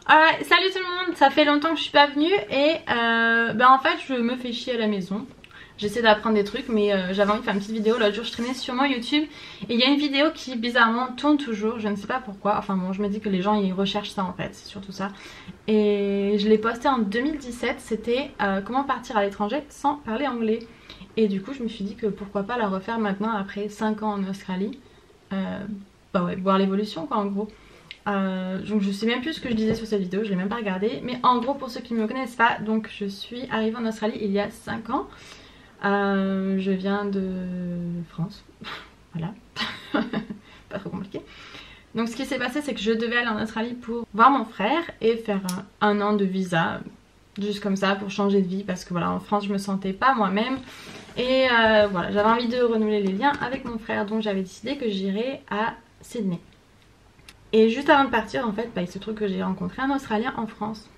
Salut tout le monde, ça fait longtemps que je suis pas venue et en fait je me fais chier à la maison. J'essaie d'apprendre des trucs mais j'avais envie de faire une petite vidéo. L'autre jour je traînais sur mon YouTube et il y a une vidéo qui bizarrement tourne toujours, je ne sais pas pourquoi. Enfin bon, je me dis que les gens ils recherchent ça en fait, c'est surtout ça. Et je l'ai postée en 2017, c'était comment partir à l'étranger sans parler anglais. Et du coup je me suis dit que pourquoi pas la refaire maintenant après 5 ans en Australie. Voir l'évolution quoi en gros. Donc je sais même plus ce que je disais sur cette vidéo, je l'ai même pas regardé. Mais en gros pour ceux qui ne me connaissent pas, donc je suis arrivée en Australie il y a 5 ans. Je viens de France, voilà, pas trop compliqué. Donc ce qui s'est passé c'est que je devais aller en Australie pour voir mon frère et faire un an de visa. Juste comme ça pour changer de vie parce que voilà en France je me sentais pas moi-même. Et voilà j'avais envie de renouveler les liens avec mon frère, donc j'avais décidé que j'irais à Sydney. Et juste avant de partir en fait il se trouve que j'ai rencontré un Australien en France.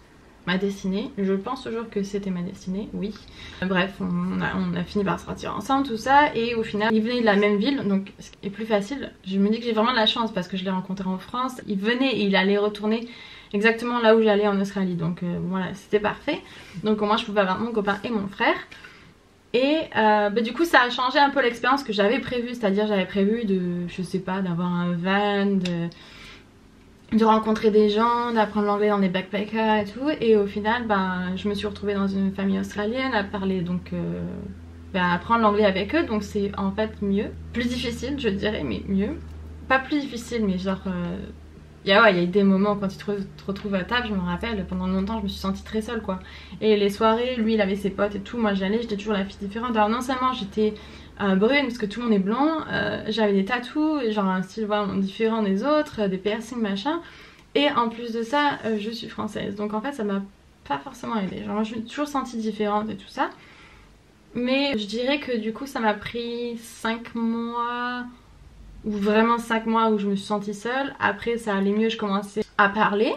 Ma destinée, je pense toujours que c'était ma destinée, oui. Bref on a fini par sortir ensemble tout ça et au final il venait de la même ville donc ce qui est plus facile. Je me dis que j'ai vraiment de la chance parce que je l'ai rencontré en France. Il venait et il allait retourner exactement là où j'allais en Australie donc voilà c'était parfait. Donc au moins je pouvais avoir mon copain et mon frère. Et du coup ça a changé un peu l'expérience que j'avais prévue, c'est-à-dire j'avais prévu de, je sais pas, d'avoir un van, de rencontrer des gens, d'apprendre l'anglais dans des backpackers et tout. Et au final je me suis retrouvée dans une famille australienne à parler donc apprendre l'anglais avec eux. Donc c'est en fait mieux, plus difficile je dirais mais mieux. Pas plus difficile mais genre il y a eu des moments quand tu te retrouves à table, je me rappelle, pendant longtemps je me suis sentie très seule quoi. Et les soirées, lui il avait ses potes et tout, moi j'allais, j'étais toujours la fille différente. Alors non seulement j'étais brune parce que tout le monde est blanc, j'avais des tatous, genre un style vraiment différent des autres, des piercings machin. Et en plus de ça, je suis française. Donc en fait ça m'a pas forcément aidée. Genre je me suis toujours sentie différente et tout ça. Mais je dirais que du coup ça m'a pris 5 mois... ou vraiment 5 mois où je me suis sentie seule. Après ça allait mieux, je commençais à parler.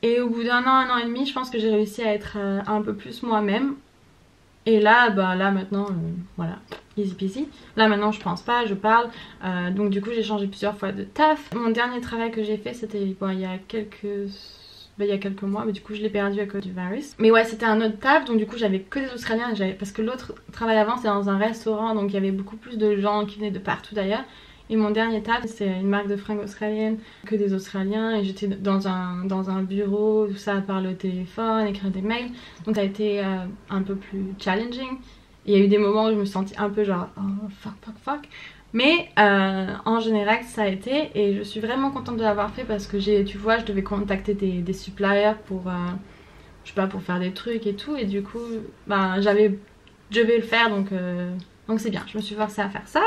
Et au bout d'un an et demi, je pense que j'ai réussi à être un peu plus moi-même. Et là, là maintenant, voilà, easy peasy. Là maintenant je pense pas, je parle. Donc du coup j'ai changé plusieurs fois de taf. Mon dernier travail que j'ai fait c'était il y a quelques mois, mais du coup je l'ai perdu à cause du virus. Mais ouais c'était un autre taf, donc du coup j'avais que des Australiens, parce que l'autre travail avant c'était dans un restaurant, donc il y avait beaucoup plus de gens qui venaient de partout d'ailleurs. Et mon dernier taf c'est une marque de fringues australienne, que des Australiens, et j'étais dans un bureau, tout ça, parler au téléphone, écrire des mails. Donc ça a été un peu plus challenging. Il y a eu des moments où je me sentais un peu genre oh fuck. Mais en général ça a été, et je suis vraiment contente de l'avoir fait parce que tu vois je devais contacter des suppliers pour je sais pas, pour faire des trucs et tout, et du coup je vais le faire donc c'est bien, je me suis forcée à faire ça.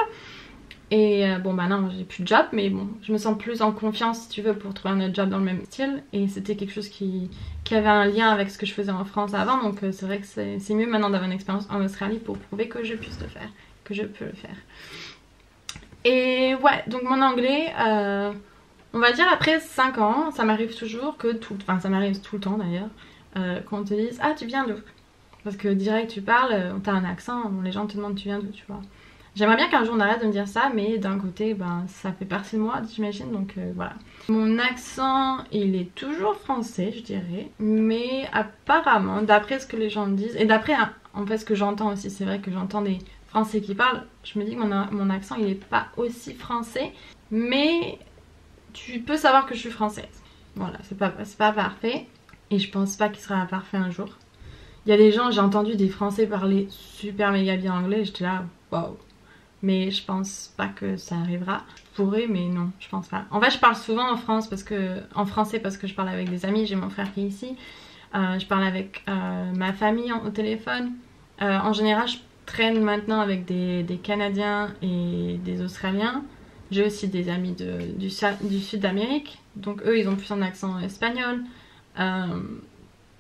Et non j'ai plus de job mais bon je me sens plus en confiance si tu veux pour trouver un autre job dans le même style, et c'était quelque chose qui avait un lien avec ce que je faisais en France avant, donc c'est vrai que c'est mieux maintenant d'avoir une expérience en Australie pour prouver que je puisse le faire, que je peux le faire. Et ouais donc mon anglais on va dire après 5 ans ça m'arrive toujours que ça m'arrive tout le temps d'ailleurs qu'on te dise ah tu viens d'où, parce que direct tu parles, t'as un accent, les gens te demandent tu viens d'où tu vois. J'aimerais bien qu'un jour on arrête de me dire ça, mais d'un côté ça fait partie de moi j'imagine, donc voilà. Mon accent il est toujours français je dirais, mais apparemment d'après ce que les gens me disent, et d'après en fait ce que j'entends aussi, c'est vrai que j'entends des français qui parlent, je me dis que mon accent il est pas aussi français, mais tu peux savoir que je suis française. Voilà, c'est pas parfait, et je pense pas qu'il sera parfait un jour. Il y a des gens, j'ai entendu des français parler super méga bien anglais et j'étais là waouh. Mais je pense pas que ça arrivera. Je pourrais mais non je pense pas. En fait je parle souvent en français parce que je parle avec des amis, j'ai mon frère qui est ici. Je parle avec ma famille au téléphone. En général je traîne maintenant avec des Canadiens et des Australiens. J'ai aussi des amis du sud d'Amérique. Donc eux ils ont plus un accent espagnol.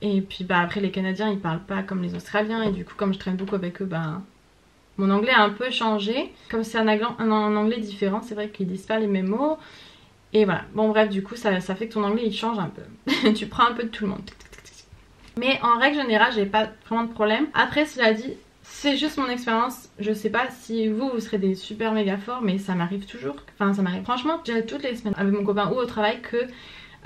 Et puis après les Canadiens ils parlent pas comme les Australiens, et du coup comme je traîne beaucoup avec eux mon anglais a un peu changé. Comme c'est un anglais différent, c'est vrai qu'ils disent pas les mêmes mots. Et voilà, bon bref du coup ça fait que ton anglais il change un peu. Tu prends un peu de tout le monde. Mais en règle générale j'ai pas vraiment de problème. Après cela dit, c'est juste mon expérience. Je sais pas si vous serez des super méga forts, mais ça m'arrive toujours. Enfin ça m'arrive franchement toutes les semaines avec mon copain ou au travail que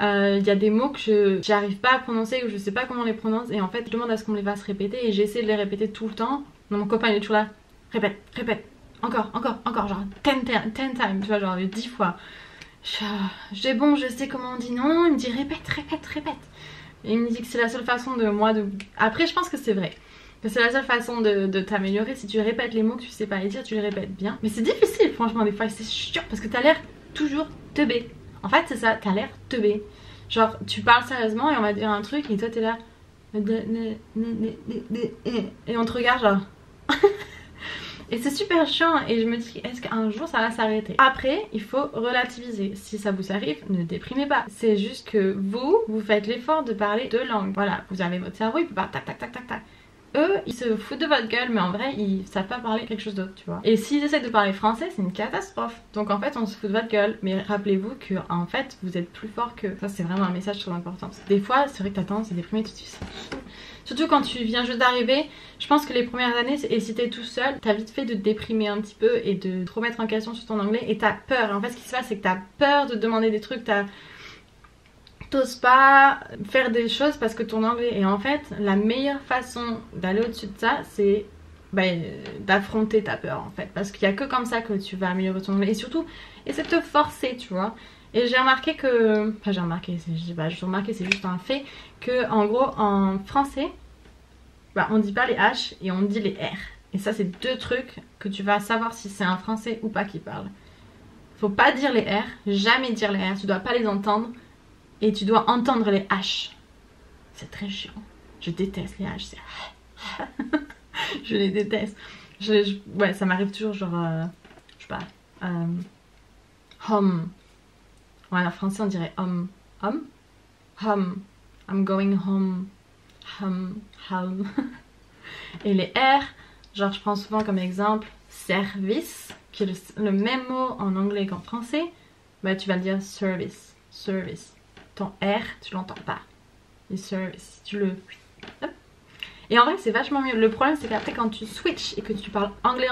Il y a des mots que j'arrive pas à prononcer ou je sais pas comment on les prononce et en fait je demande à ce qu'on me les fasse répéter et j'essaie de les répéter tout le temps. Donc mon copain il est toujours là, répète, répète, encore, genre 10 times, tu vois, genre 10 fois. J'ai bon, je sais comment on dit non, il me dit répète, répète, répète. Et il me dit que c'est la seule façon de moi de... Après je pense que c'est vrai. Que c'est la seule façon de t'améliorer, si tu répètes les mots que tu sais pas les dire, tu les répètes bien. Mais c'est difficile franchement des fois, c'est chiant parce que t'as l'air toujours teubé. En fait c'est ça, t'as l'air teubé. Genre tu parles sérieusement et on va dire un truc et toi t'es là... Et on te regarde genre... Et c'est super chiant et je me dis est-ce qu'un jour ça va s'arrêter. Après il faut relativiser, si ça vous arrive ne déprimez pas. C'est juste que vous faites l'effort de parler deux langues. Voilà, vous avez votre cerveau, il peut pas tac tac tac tac tac. Eux ils se foutent de votre gueule mais en vrai ils savent pas parler quelque chose d'autre tu vois. Et s'ils essaient de parler français c'est une catastrophe. Donc en fait on se fout de votre gueule. Mais rappelez-vous que en fait vous êtes plus fort qu'eux. Ça c'est vraiment un message très important. Des fois c'est vrai que t'as tendance à déprimer tout de suite. Surtout quand tu viens juste d'arriver, je pense que les premières années, et si t'es tout seul, t'as vite fait de te déprimer un petit peu et de te remettre en question sur ton anglais et t'as peur. Et en fait ce qui se passe c'est que t'as peur de demander des trucs, t'oses pas faire des choses parce que ton anglais. Et en fait la meilleure façon d'aller au-dessus de ça c'est d'affronter ta peur en fait. Parce qu'il y a que comme ça que tu vas améliorer ton anglais. Et surtout essaie de te forcer tu vois. Et j'ai remarqué que... Enfin j'ai remarqué, c'est juste un fait que en gros en français on dit pas les H et on dit les R. Et ça c'est deux trucs que tu vas savoir si c'est un français ou pas qui parle. Faut pas dire les R, jamais dire les R, tu dois pas les entendre. Et tu dois entendre les H. C'est très chiant. Je déteste les H. Je les déteste. Ouais, ça m'arrive toujours genre... je sais pas. Home. Ouais, en français on dirait home. Home? Home. I'm going home. Home. Et les R, genre je prends souvent comme exemple service, qui est le même mot en anglais qu'en français. Bah tu vas le dire service. Service. Ton R, tu l'entends pas. Le service, tu le... Hop. Et en vrai c'est vachement mieux. Le problème c'est qu'après quand tu switches et que tu parles anglais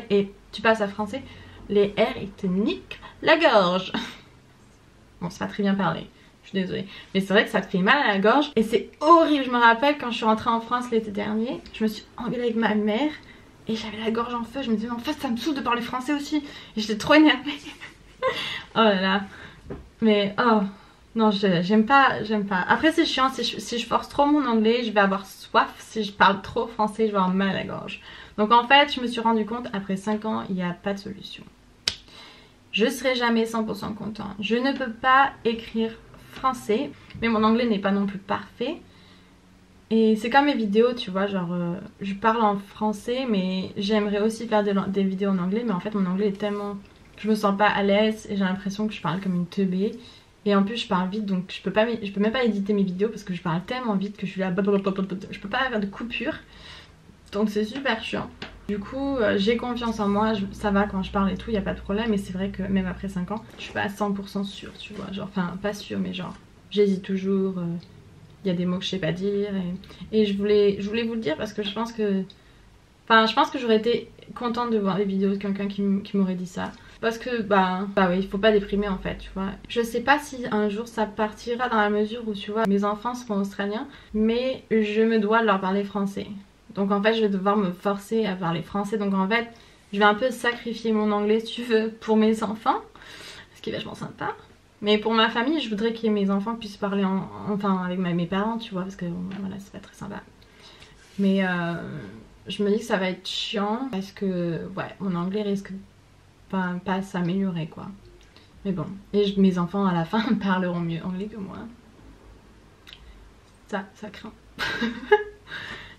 et tu passes à français, les R ils te niquent la gorge. Bon c'est pas très bien parlé, je suis désolée. Mais c'est vrai que ça te fait mal à la gorge. Et c'est horrible, je me rappelle quand je suis rentrée en France l'été dernier, je me suis engueulée avec ma mère et j'avais la gorge en feu. Je me disais en fait ça me saoule de parler français aussi. Et j'étais trop énervée. Oh là là. Mais oh... Non, j'aime pas. Après c'est chiant, si je force trop mon anglais, je vais avoir soif. Si je parle trop français, je vais avoir mal à la gorge. Donc en fait, je me suis rendu compte, après 5 ans, il n'y a pas de solution. Je serai jamais 100% content. Je ne peux pas écrire français, mais mon anglais n'est pas non plus parfait. Et c'est comme mes vidéos, tu vois, genre je parle en français, mais j'aimerais aussi faire des vidéos en anglais. Mais en fait mon anglais est tellement... Je me sens pas à l'aise et j'ai l'impression que je parle comme une teubée. Et en plus je parle vite donc je peux même pas éditer mes vidéos parce que je parle tellement vite que je suis là, je peux pas faire de coupure. Donc c'est super chiant. Du coup j'ai confiance en moi, ça va quand je parle et tout, il n'y a pas de problème. Mais c'est vrai que même après 5 ans je suis pas à 100% sûre tu vois, genre, enfin pas sûre mais genre j'hésite toujours, il y a des mots que je sais pas dire. Et je voulais vous le dire parce que je pense que... Enfin je pense que j'aurais été contente de voir les vidéos de quelqu'un qui m'aurait dit ça. Parce que bah oui, il faut pas déprimer en fait, tu vois. Je sais pas si un jour ça partira dans la mesure où tu vois mes enfants seront australiens, mais je me dois de leur parler français. Donc en fait je vais devoir me forcer à parler français. Donc en fait je vais un peu sacrifier mon anglais si tu veux pour mes enfants, ce qui est vachement sympa. Mais pour ma famille je voudrais que mes enfants puissent parler enfin avec mes parents tu vois, parce que voilà c'est pas très sympa. Mais je me dis que ça va être chiant parce que ouais mon anglais risque pas s'améliorer quoi. Mais bon, et mes enfants à la fin parleront mieux anglais que moi. Ça craint.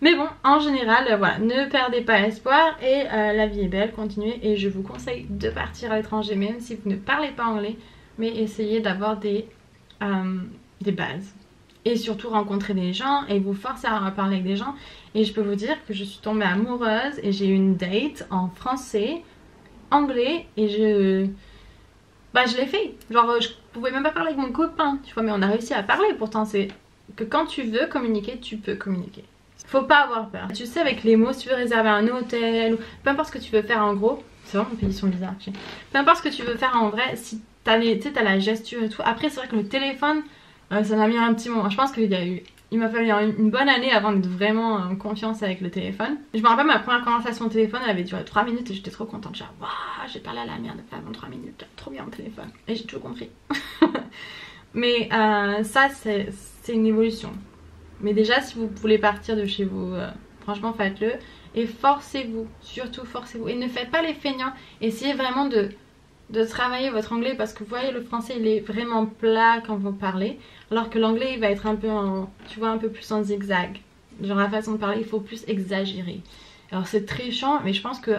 Mais bon, en général, voilà, ne perdez pas espoir et la vie est belle, continuez. Et je vous conseille de partir à l'étranger même si vous ne parlez pas anglais, mais essayez d'avoir des bases. Et surtout rencontrer des gens et vous forcer à parler avec des gens. Et je peux vous dire que je suis tombée amoureuse et j'ai eu une date en français, anglais et je l'ai fait. Genre je pouvais même pas parler avec mon copain, tu vois, mais on a réussi à parler. Pourtant c'est que quand tu veux communiquer, tu peux communiquer. Faut pas avoir peur. Tu sais avec les mots, si tu veux réserver un hôtel ou peu importe ce que tu veux faire en gros, c'est vraiment une pétition bizarre. Peu importe ce que tu veux faire en vrai, si t'as la gesture et tout. Après c'est vrai que le téléphone, Ça m'a mis un petit moment. Je pense il m'a fallu une bonne année avant d'être vraiment en confiance avec le téléphone. Je me rappelle ma première conversation au téléphone, elle avait duré 3 minutes et j'étais trop contente. Genre, waouh, j'ai parlé à la merde pendant 3 minutes, trop bien au téléphone. Et j'ai tout compris. Mais ça, c'est une évolution. Mais déjà, si vous voulez partir de chez vous, franchement, faites-le. Et forcez-vous, surtout forcez-vous. Et ne faites pas les feignants. Essayez vraiment de travailler votre anglais parce que vous voyez, le français il est vraiment plat quand vous parlez, alors que l'anglais il va être un peu en, tu vois, un peu plus en zigzag. Genre la façon de parler, il faut plus exagérer. Alors c'est très chiant, mais je pense que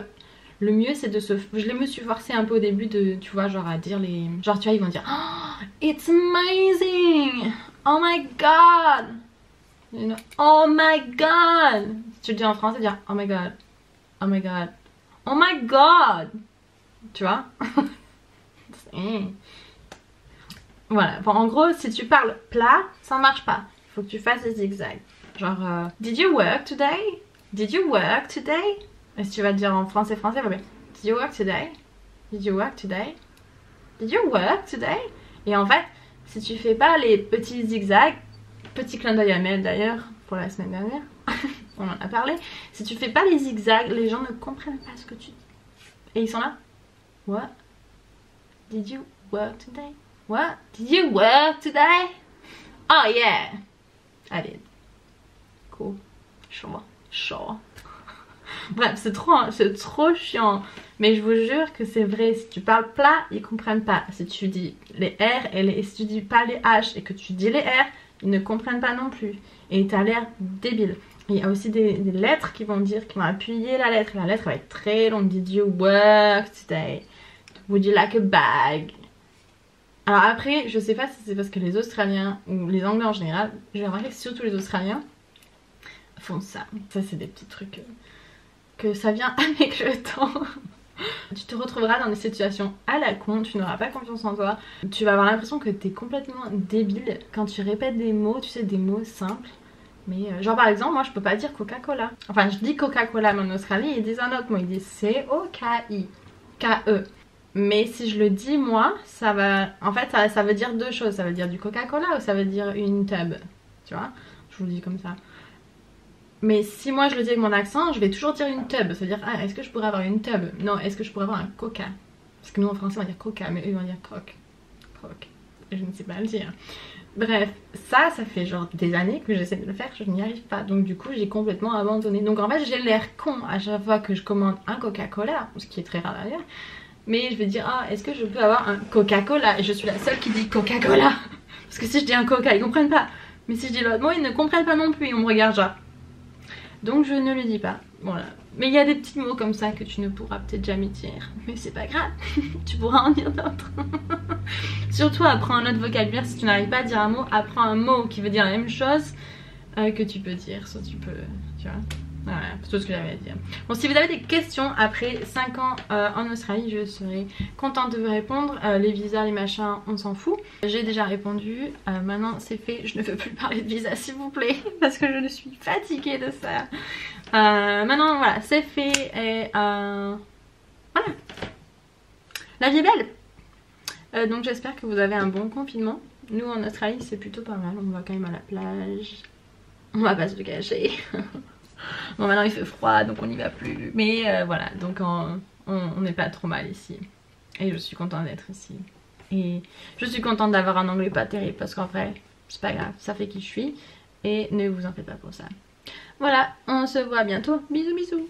le mieux c'est de se... Je me suis forcée un peu au début de, tu vois, genre à dire les... Genre tu vois, ils vont dire oh, it's amazing! Oh my god! You know, oh my god! Si tu le dis en français, dire oh my god, oh my god, oh my god! Tu vois. Voilà, bon, en gros si tu parles plat ça marche pas, il faut que tu fasses des zigzags, genre did you work today, did you work today, et si tu vas te dire en français va bien, did you work today, did you work today, did you work today. Et en fait si tu fais pas les petits zigzags, petit clin d'œil à Mel d'ailleurs pour la semaine dernière on en a parlé, si tu fais pas les zigzags les gens ne comprennent pas ce que tu dis et ils sont là, what? Did you work today? What? Did you work today? Oh yeah! I did. Cool. Sure. Bref, c'est trop chiant. Mais je vous jure que c'est vrai. Si tu parles plat, ils comprennent pas. Si tu dis les R et si tu dis pas les H et que tu dis les R, ils ne comprennent pas non plus. Et t'as l'air débile. Il y a aussi des lettres qui vont appuyer la lettre. La lettre va être très longue. Did you work today? Would you like a bag? Alors après, je sais pas si c'est parce que les Australiens ou les Anglais en général, j'ai remarqué que surtout les Australiens font ça. Ça c'est des petits trucs que ça vient avec le temps. Tu te retrouveras dans des situations à la con, tu n'auras pas confiance en toi. Tu vas avoir l'impression que t'es complètement débile quand tu répètes des mots, tu sais, des mots simples. Mais genre par exemple, moi je peux pas dire Coca-Cola. Enfin je dis Coca-Cola, mais en Australie ils disent un autre mot, ils disent C-O-K-I, K-E. Mais si je le dis moi, ça va... En fait ça veut dire deux choses. Ça veut dire du Coca-Cola ou ça veut dire une tub. Tu vois, je vous le dis comme ça. Mais si moi je le dis avec mon accent, je vais toujours dire une tub. Ça veut dire, ah, est-ce que je pourrais avoir une tub? Non, est-ce que je pourrais avoir un coca? Parce que nous en français on va dire coca, mais eux ils vont dire croc. Croc. Je ne sais pas le dire. Bref, ça fait genre des années que j'essaie de le faire, je n'y arrive pas. Donc du coup j'ai complètement abandonné. Donc en fait j'ai l'air con à chaque fois que je commande un Coca-Cola, ce qui est très rare d'ailleurs. Mais je vais dire, ah, est-ce que je peux avoir un Coca-Cola? Et je suis la seule qui dit Coca-Cola. Parce que si je dis un Coca, ils comprennent pas. Mais si je dis l'autre mot, ils ne comprennent pas non plus. Ils me regardent genre. Donc je ne le dis pas. Voilà. Mais il y a des petits mots comme ça que tu ne pourras peut-être jamais dire. Mais c'est pas grave. Tu pourras en dire d'autres. Surtout apprends un autre vocabulaire. Si tu n'arrives pas à dire un mot, apprends un mot qui veut dire la même chose que tu peux dire. Soit tu peux, tu vois. Voilà, c'est tout ce que j'avais à dire. Bon, si vous avez des questions après 5 ans en Australie, je serai contente de vous répondre. Les visas, les machins, on s'en fout. J'ai déjà répondu. Maintenant c'est fait, je ne veux plus parler de visa s'il vous plaît. Parce que je suis fatiguée de ça. Maintenant voilà, c'est fait. Et voilà. La vie est belle. Donc j'espère que vous avez un bon confinement. Nous en Australie c'est plutôt pas mal. On va quand même à la plage. On va pas se le cacher. Bon maintenant il fait froid donc on n'y va plus. Mais voilà, donc on n'est pas trop mal ici. Et je suis contente d'être ici. Et je suis contente d'avoir un anglais pas terrible parce qu'en vrai c'est pas grave, ça fait qui je suis. Et ne vous en faites pas pour ça. Voilà, on se voit bientôt. Bisous bisous.